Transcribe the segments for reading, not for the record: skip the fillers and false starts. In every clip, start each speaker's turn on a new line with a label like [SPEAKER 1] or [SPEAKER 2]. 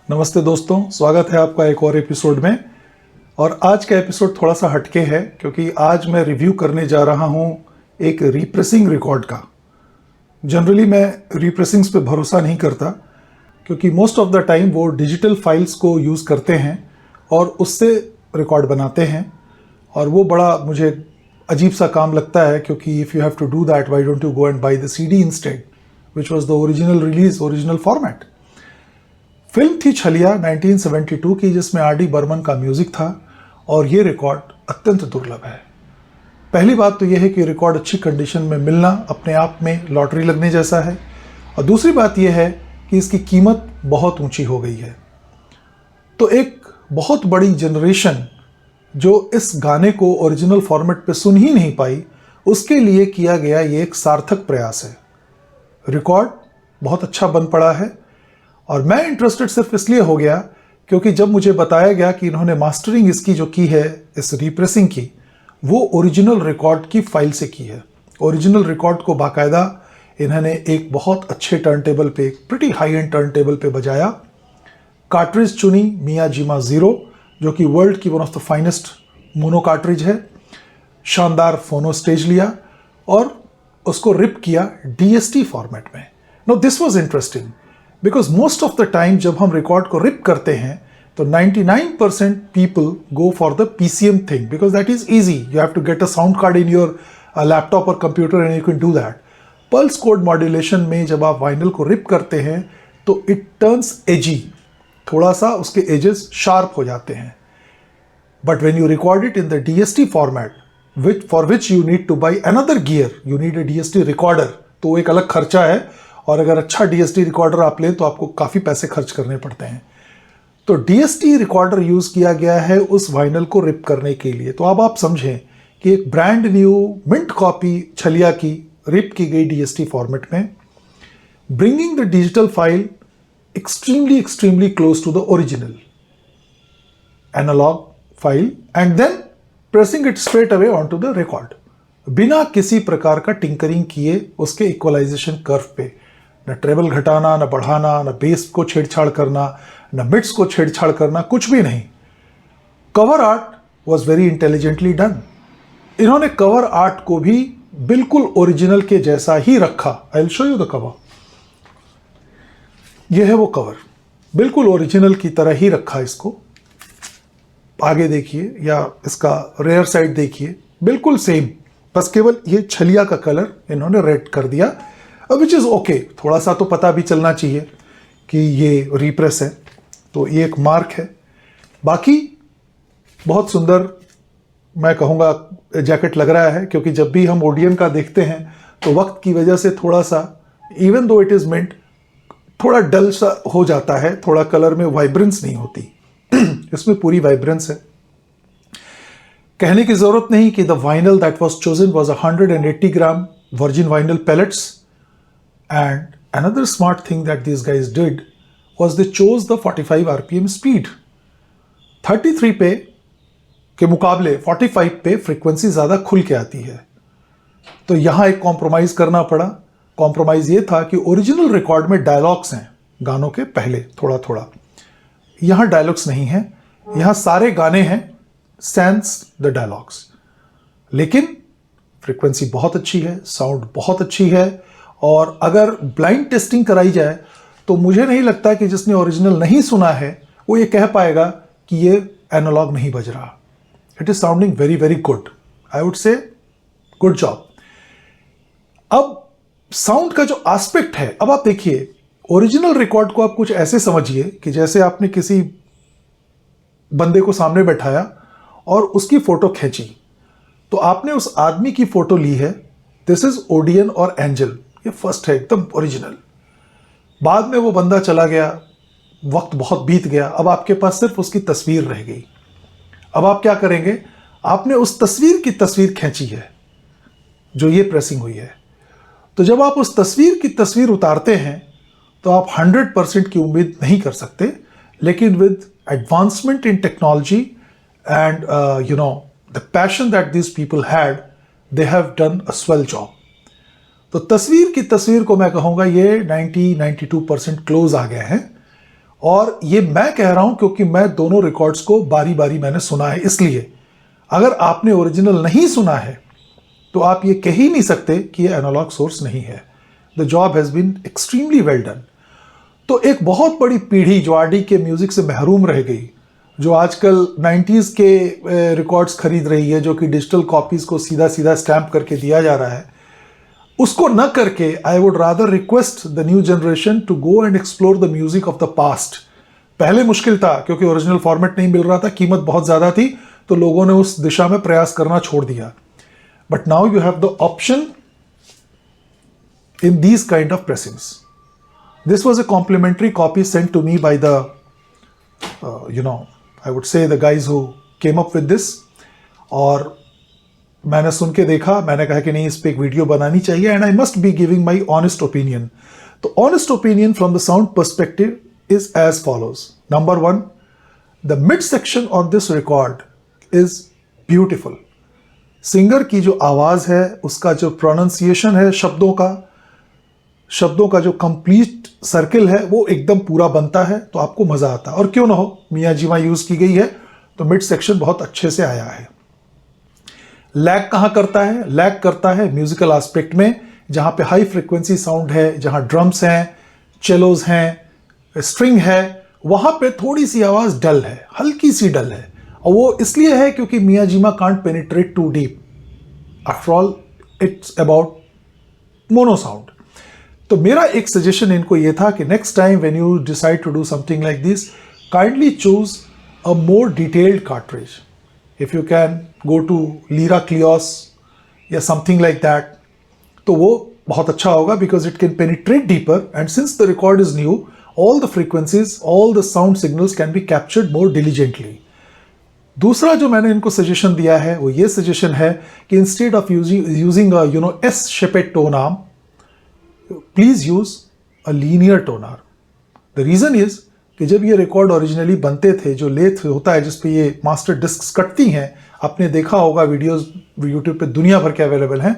[SPEAKER 1] नमस्ते दोस्तों, स्वागत है आपका एक और एपिसोड में। और आज का एपिसोड थोड़ा सा हटके है क्योंकि आज मैं रिव्यू करने जा रहा हूं एक रीप्रेसिंग रिकॉर्ड का। जनरली मैं रीप्रेसिंग्स पे भरोसा नहीं करता क्योंकि मोस्ट ऑफ द टाइम वो डिजिटल फाइल्स को यूज़ करते हैं और उससे रिकॉर्ड बनाते हैं, और वो बड़ा मुझे अजीब सा काम लगता है क्योंकि if you have to do that, why don't you go and buy the CD instead, which was the original release, original format. Film थी छलिया 1972 की, जिसमें आर.डी. बर्मन का म्यूजिक था, और ये रिकॉर्ड अत्यंत दुर्लभ है। पहली बात तो यह है कि रिकॉर्ड अच्छी कंडीशन में मिलना अपने आप में लॉटरी लगने जैसा है, और दूसरी बात यह है कि इसकी कीमत बहुत ऊंची हो गई है। तो एक बहुत बड़ी जनरेशन जो इस गाने को ओरिजिनल फॉर्मेट पे सुन ही नहीं पाई, उसके लिए किया गया ये एक सार्थक प्रयास है। रिकॉर्ड बहुत अच्छा बन पड़ा है, और मैं इंटरेस्टेड सिर्फ इसलिए हो गया क्योंकि जब मुझे बताया गया कि इन्होंने मास्टरिंग इसकी जो की है, इस रीप्रेसिंग की, वो ओरिजिनल रिकॉर्ड की फाइल से की है। ओरिजिनल रिकॉर्ड को बाकायदा इन्होंने एक बहुत अच्छे टर्न टेबल पे, एक pretty high and turn table पे बजाया। कार्ट्रिज चुनी मियाजिमा 0, जो कि वर्ल्ड की one of the finest mono cartridge है। शानदार फोनो स्टेज लिया और उसको रिप किया डीएसटी फॉर्मेट में। No this was interesting because most of the time जब हम रिकॉर्ड को रिप करते हैं तो 99% people go for the PCM thing because that is easy. You have to get a sound card in your laptop और computer and you can do that. Pulse code modulation में जब आप vinyl को rip करते हैं तो it turns एजी, थोड़ा सा उसके एजेस शार्प हो जाते हैं। But when you record it in the DST format for which you need two by another gear, you need a DST recorder, तो एक अलग खर्चा है, और अगर अच्छा डीएसटी रिकॉर्डर आप लें तो आपको काफ़ी पैसे खर्च करने पड़ते हैं। तो डीएसटी रिकॉर्डर यूज़ किया गया है उस वाइनल को रिप करने के लिए। तो अब आप समझें कि एक ब्रांड न्यू मिंट कॉपी छलिया की रिप की गई डीएसटी फॉर्मेट में, bringing the digital file extremely close to the original analogue file and then pressing it straight away on to the record, बिना किसी प्रकार का टिंकरिंग किए उसके इक्वलाइजेशन कर्व पे। न ट्रेबल घटाना, न बढ़ाना, न बेस को छेड़छाड़ करना, न मिड्स को छेड़छाड़ करना, कुछ भी नहीं। Cover art was very intelligently done. इन्होंने कवर आर्ट को भी बिल्कुल ओरिजिनल के जैसा ही रखा। I will show you the cover. यह है वो कवर, बिल्कुल ओरिजिनल की तरह ही रखा इसको। आगे देखिए या इसका रेयर साइड देखिए, बिल्कुल सेम, बस केवल ये छलिया का कलर इन्होंने रेड कर दिया, विच इज़ ओके। थोड़ा सा तो पता भी चलना चाहिए कि ये रीप्रेस है, तो ये एक मार्क है। बाकी बहुत सुंदर मैं कहूँगा जैकेट लग रहा है, क्योंकि जब भी हम ओडियन का देखते हैं तो वक्त की वजह से थोड़ा सा, even though it is mint, थोड़ा डल सा हो जाता है, थोड़ा कलर में वाइब्रेंस नहीं होती। इसमें पूरी वाइब्रेंस है। कहने की जरूरत नहीं कि the vinyl that was chosen was 180 gram virgin vinyl pellets, and another smart thing that these guys did was they chose the 45 rpm speed। 33 पे के मुकाबले 45 पे फ्रीक्वेंसी ज़्यादा खुल के आती है, तो यहाँ एक कॉम्प्रोमाइज़ करना पड़ा। कॉम्प्रोमाइज़ ये था कि ओरिजिनल रिकॉर्ड में डायलॉग्स हैं गानों के पहले थोड़ा थोड़ा, यहाँ डायलॉग्स नहीं हैं, यहाँ सारे गाने हैं सैंस द डायलॉग्स, लेकिन फ्रीक्वेंसी बहुत अच्छी है, साउंड बहुत अच्छी है। और अगर ब्लाइंड टेस्टिंग कराई जाए तो मुझे नहीं लगता कि जिसने ओरिजिनल नहीं सुना है वो ये कह पाएगा कि ये एनालॉग नहीं बज रहा। It is sounding very very good, I would say good job. अब साउंड का जो एस्पेक्ट है, अब आप देखिए ओरिजिनल रिकॉर्ड को आप कुछ ऐसे समझिए कि जैसे आपने किसी बंदे को सामने बैठाया और उसकी फोटो खींची, तो आपने उस आदमी की फोटो ली है। दिस इज ओडियन और एंजल, ये फर्स्ट है एकदम ओरिजिनल। बाद में वो बंदा चला गया, वक्त बहुत बीत गया, अब आपके पास सिर्फ उसकी तस्वीर रह गई। अब आप क्या करेंगे, आपने उस तस्वीर की तस्वीर खींची है जो ये प्रेसिंग हुई है। तो जब आप उस तस्वीर की तस्वीर उतारते हैं तो आप 100% की उम्मीद नहीं कर सकते, लेकिन with advancement in technology and you know the passion that this people had, they have done a swell job. तो तस्वीर की तस्वीर को मैं कहूँगा ये 90-92% क्लोज आ गए हैं, और ये मैं कह रहा हूं क्योंकि मैं दोनों रिकॉर्ड्स को बारी बारी मैंने सुना है। इसलिए अगर आपने ओरिजिनल नहीं सुना है तो आप ये कह ही नहीं सकते कि ये एनालॉग सोर्स नहीं है। The job has been extremely well done. तो एक बहुत बड़ी पीढ़ी जो आरडी के म्यूजिक से महरूम रह गई, जो आजकल 90s के रिकॉर्ड्स खरीद रही है, जो कि डिजिटल कॉपीज को सीधा सीधा स्टैम्प करके दिया जा रहा है, उसको न करके I would rather request the new generation to go and explore the music of the past. पहले मुश्किल था क्योंकि ओरिजिनल फॉर्मेट नहीं मिल रहा था, कीमत बहुत ज्यादा थी, तो लोगों ने उस दिशा में प्रयास करना छोड़ दिया। But now you have the option in these kind of pressings. This was a complimentary copy sent to me by the, I would say the guys who came up with this. और मैंने सुन के देखा, मैंने कहा कि नहीं, इस पे एक वीडियो बनानी चाहिए, and I must be giving my honest opinion. तो honest opinion from the sound perspective is as follows. Number one, the mid section on this record is beautiful. Singer की जो आवाज है, उसका जो प्रोनाउंसिएशन है, शब्दों का जो कंप्लीट सर्किल है वो एकदम पूरा बनता है, तो आपको मजा आता है। और क्यों ना हो, मियाजिमा यूज की गई है तो मिड सेक्शन बहुत अच्छे से आया है। लैग कहां करता है? लैग करता है म्यूजिकल एस्पेक्ट में, जहां पे हाई फ्रीक्वेंसी साउंड है, जहां ड्रम्स हैं, चेलोज हैं, स्ट्रिंग है, वहां पे थोड़ी सी आवाज डल है, हल्की सी डल है। और वो इसलिए है क्योंकि Miyajima can't penetrate too deep. After all it's about mono sound. तो मेरा एक सजेशन इनको ये था कि next time when you decide to do something like this, kindly choose a more detailed cartridge. If you can go to Lyra Kleos या something like that, तो वो बहुत अच्छा होगा, because it can penetrate deeper, and since the record is new, all the frequencies, all the sound signals can be captured more diligently. दूसरा जो मैंने इनको सजेशन दिया है वो ये सजेशन है कि instead of using S shaped tone arm, please use a linear toner. The reason is कि जब ये रिकॉर्ड ओरिजिनली बनते थे, जो लेथ होता है जिसपे ये मास्टर डिस्क कटती हैं, आपने देखा होगा वीडियोस यूट्यूब पे दुनिया भर के अवेलेबल हैं,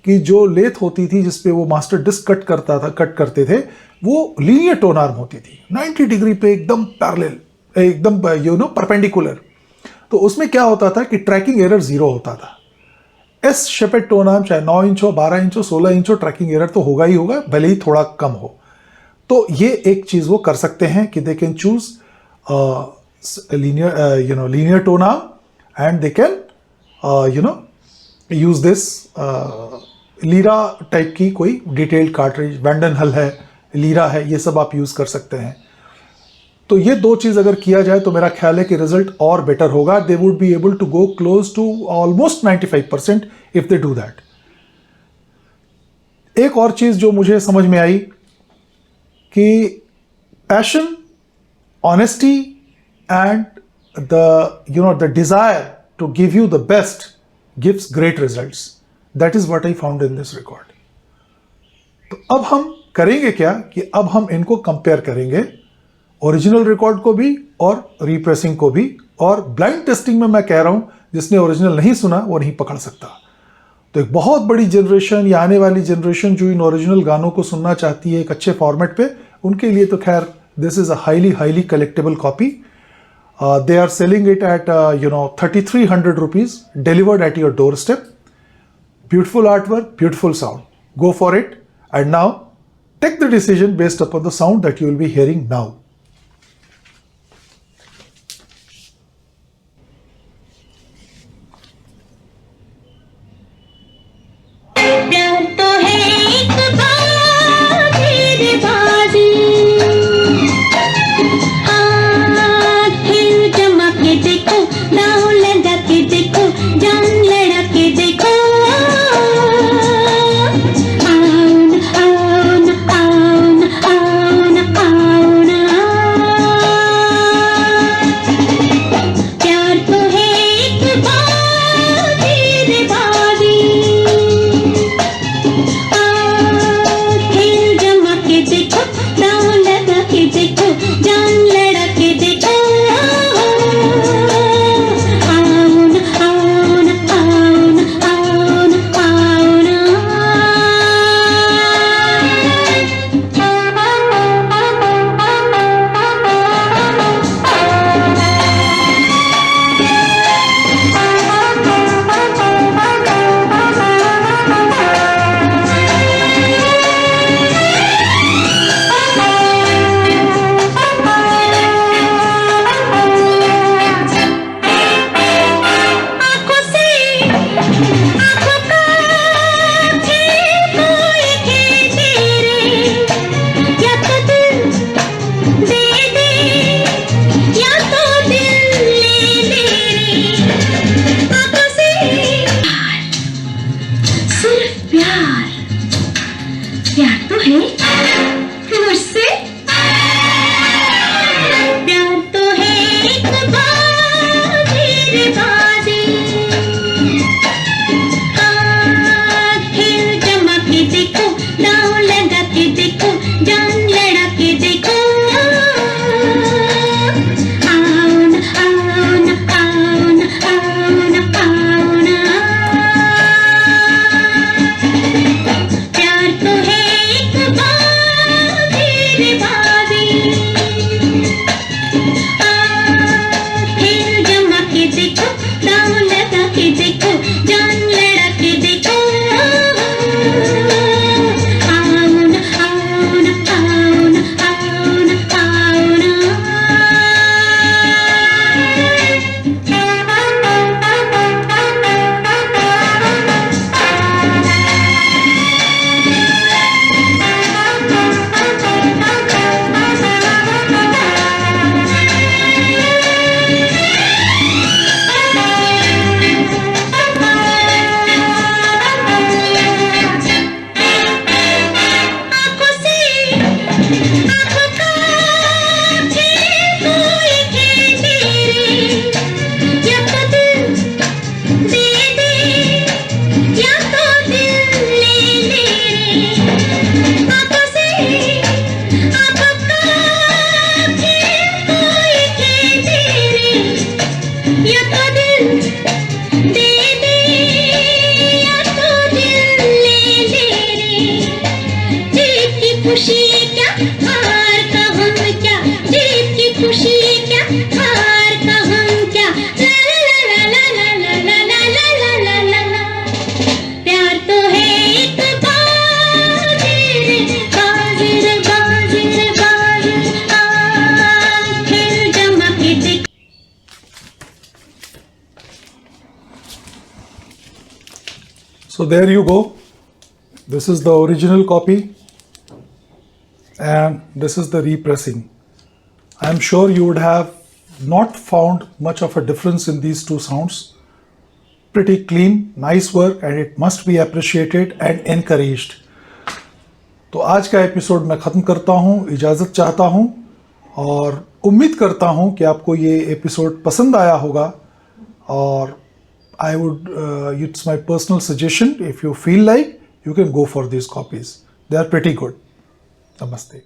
[SPEAKER 1] कि जो लेथ होती थी जिसपे वो मास्टर डिस्क कट करते थे, वो लीनियर टोन आर्म होती थी, 90 डिग्री पे एकदम पैरेलल, एकदम परपेंडिकुलर। तो उसमें क्या होता था कि ट्रैकिंग एरर 0 होता था। एस शेपेड टोन आर्म चाहे 9 इंच हो, 12 इंच हो, 16 इंच हो, ट्रैकिंग एरर तो होगा ही होगा, भले ही थोड़ा कम हो। तो ये एक चीज वो कर सकते हैं कि they can choose linear tone arm and they can use this lira type की कोई डिटेल्ड कार्ट्रिज, वैंडन हल है, लीरा है, ये सब आप यूज कर सकते हैं। तो ये दो चीज अगर किया जाए तो मेरा ख्याल है कि रिजल्ट और बेटर होगा। They would be able to go close to almost 95% if they do that. एक और चीज जो मुझे समझ में आई कि passion, honesty and the desire to give you the best gives great results. That is what I found in this record. तो अब हम करेंगे क्या कि अब हम इनको कंपेयर करेंगे, ओरिजिनल रिकॉर्ड को भी और रीप्रेसिंग को भी। और ब्लाइंड टेस्टिंग में मैं कह रहा हूं, जिसने ओरिजिनल नहीं सुना वो नहीं पकड़ सकता। तो एक बहुत बड़ी जनरेशन या आने वाली जनरेशन जो इन ओरिजिनल गानों को सुनना चाहती है एक अच्छे फॉर्मेट पे, उनके लिए तो खैर this is a highly collectable copy. They are selling it at 3300 rupees, delivered at your doorstep. Beautiful artwork, beautiful sound, go for it. And now take the decision based upon the sound that you will be hearing now.
[SPEAKER 2] Auna, auna, auna, auna, auna. प्यार प्यार तो है मुझसे, प्यार तो है एक बाजी रे बाजी, खेल जमा के देखो, दांव लगा के देखो, जान लड़ा के देखो, आओ ना आओ ना आओ ना आओ ना आओ ना, प्यार तो है एक बाजी रे बाजी, खेल जमा के देखो, दांव लगा के देखो, जान लड़ा के देखो, आओ ना आओ ना आओ ना आओ ना आओ ना। आँखों से आँखों का खेल कोई खेले रे, या तो दिल दे दे या तो दिल ले ले रे, आँखों से आँखों का खेल कोई खेले रे, या तो दिल दे दे या तो दिल ले ले रे, जीत की खुशी क्या हार का हम क्या, जीत की खुशी क्या हार का हम क्या, ला ला ला ला ला ला ला ला ला ला ला ला, प्यार तो है एक बाजी रे बाजी रे बाजी रे बाजी, खेल जमा के देख।
[SPEAKER 1] So there you go. This is the original copy and this is the repressing. I am sure you would have not found much of a difference in these two sounds. Pretty clean, nice work and it must be appreciated and encouraged. तो आज का episode मैं ख़त्म करता हूँ, इजाज़त चाहता हूँ और उम्मीद करता हूँ कि आपको ये एपिसोड पसंद आया होगा और I would, it's my personal suggestion, if you feel like, you can go for these copies. They are pretty good. Namaste.